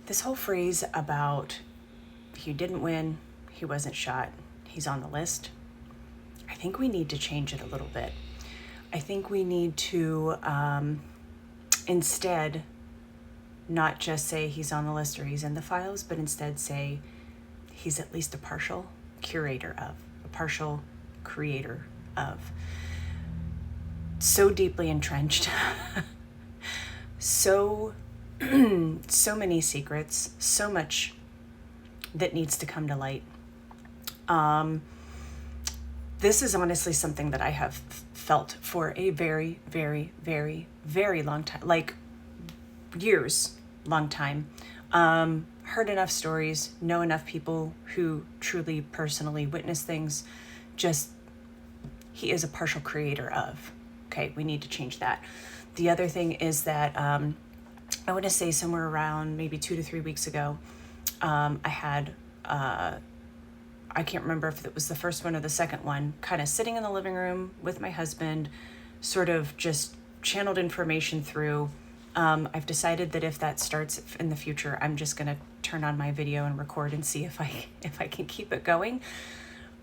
this whole phrase about he didn't win, he wasn't shot, he's on the list, I think we need to change it a little bit. I think we need to instead not just say he's on the list or he's in the files, but instead say he's at least a partial curator of, a partial creator of. So deeply entrenched, so many secrets, so much that needs to come to light. This is honestly something that I have felt for a very, very, very, very long time, like years, long time. Heard enough stories, know enough people who truly personally witness things. Just, he is a partial creator of. Okay, we need to change that. The other thing is that I want to say somewhere around maybe 2 to 3 weeks ago, I had, I can't remember if it was the first one or the second one, kind of sitting in the living room with my husband, sort of just channeled information through. I've decided that if that starts in the future, I'm just going to turn on my video and record and see if I can keep it going.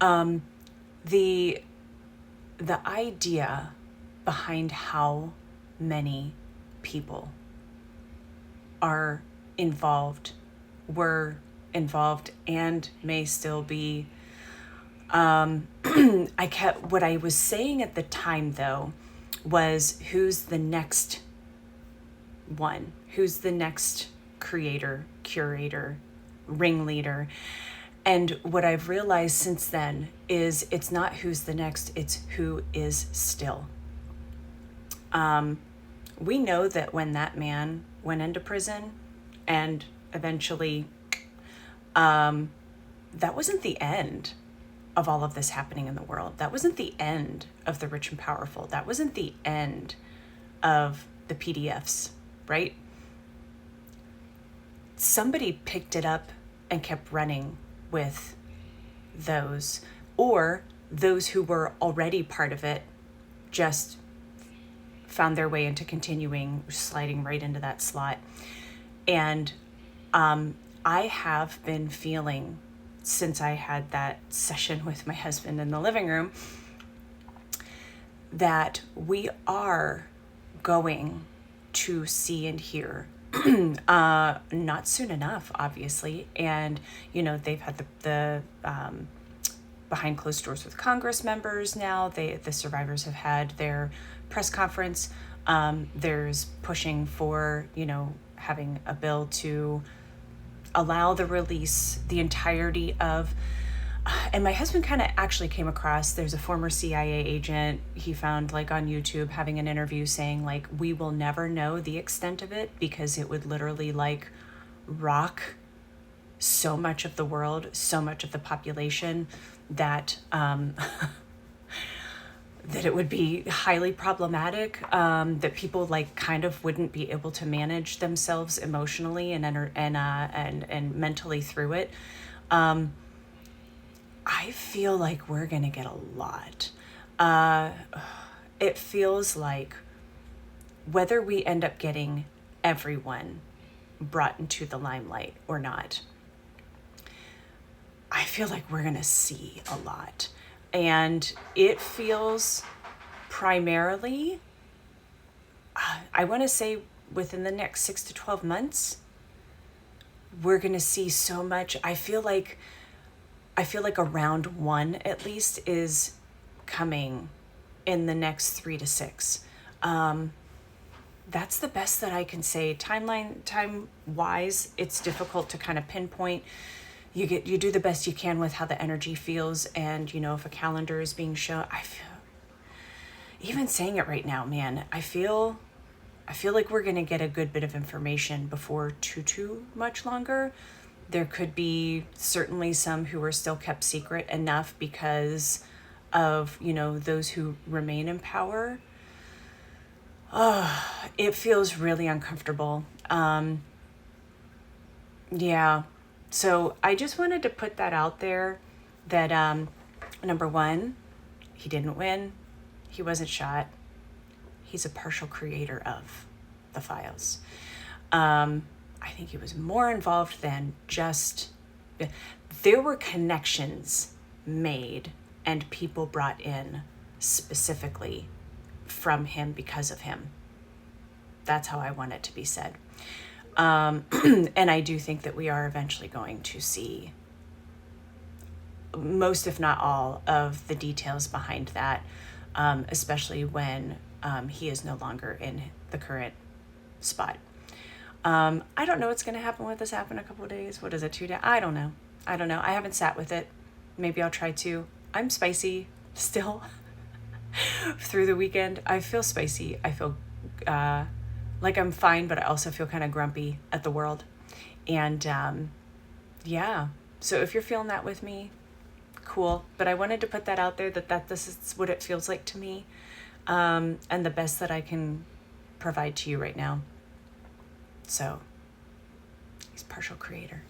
The idea behind how many people are involved, were involved, and may still be. What I was saying at the time though was, who's the next one? Who's the next creator, curator, ringleader? And what I've realized since then is it's not who's the next, it's who is still. We know that when that man went into prison and eventually, that wasn't the end of all of this happening in the world. That wasn't the end of the rich and powerful. That wasn't the end of the PDFs, right? Somebody picked it up and kept running with those, or those who were already part of it just found their way into continuing sliding right into that slot. And I have been feeling, since I had that session with my husband in the living room, that we are going to see and hear not soon enough, obviously. And, you know, they've had the behind closed doors with Congress members now. The survivors have had their press conference. There's pushing for, you know, having a bill to allow the release, the entirety of, and my husband kind of actually came across, there's a former CIA agent he found like on YouTube having an interview saying like, we will never know the extent of it because it would literally like rock so much of the world, so much of the population that that it would be highly problematic, that people like kind of wouldn't be able to manage themselves emotionally and mentally through it. I feel like we're gonna get a lot. It feels like whether we end up getting everyone brought into the limelight or not, I feel like we're gonna see a lot. And it feels primarily, I want to say within the next 6 to 12 months, we're going to see so much. I feel like a round one at least is coming in the next 3 to 6. That's the best that I can say. Time wise, it's difficult to kind of pinpoint. You do the best you can with how the energy feels, and you know, if a calendar is being shown, I feel, even saying it right now, man, I feel like we're gonna get a good bit of information before too much longer. There could be certainly some who are still kept secret enough because of, you know, those who remain in power. It feels really uncomfortable. Yeah. So I just wanted to put that out there that, number one, he didn't win. He wasn't shot. He's a partial creator of the files. I I think he was more involved than just, there were connections made and people brought in specifically from him because of him. That's how I want it to be said. And I do think that we are eventually going to see most, if not all, of the details behind that, especially when he is no longer in the current spot. I don't know what's going to happen with this happen in a couple of days. What is it, 2 days? I don't know. I haven't sat with it. Maybe I'll try to. I'm spicy still. Through the weekend, I feel spicy. I feel like I'm fine, but I also feel kind of grumpy at the world. And yeah, so if you're feeling that with me, cool. But I wanted to put that out there that this is what it feels like to me, and the best that I can provide to you right now. So he's partial creator.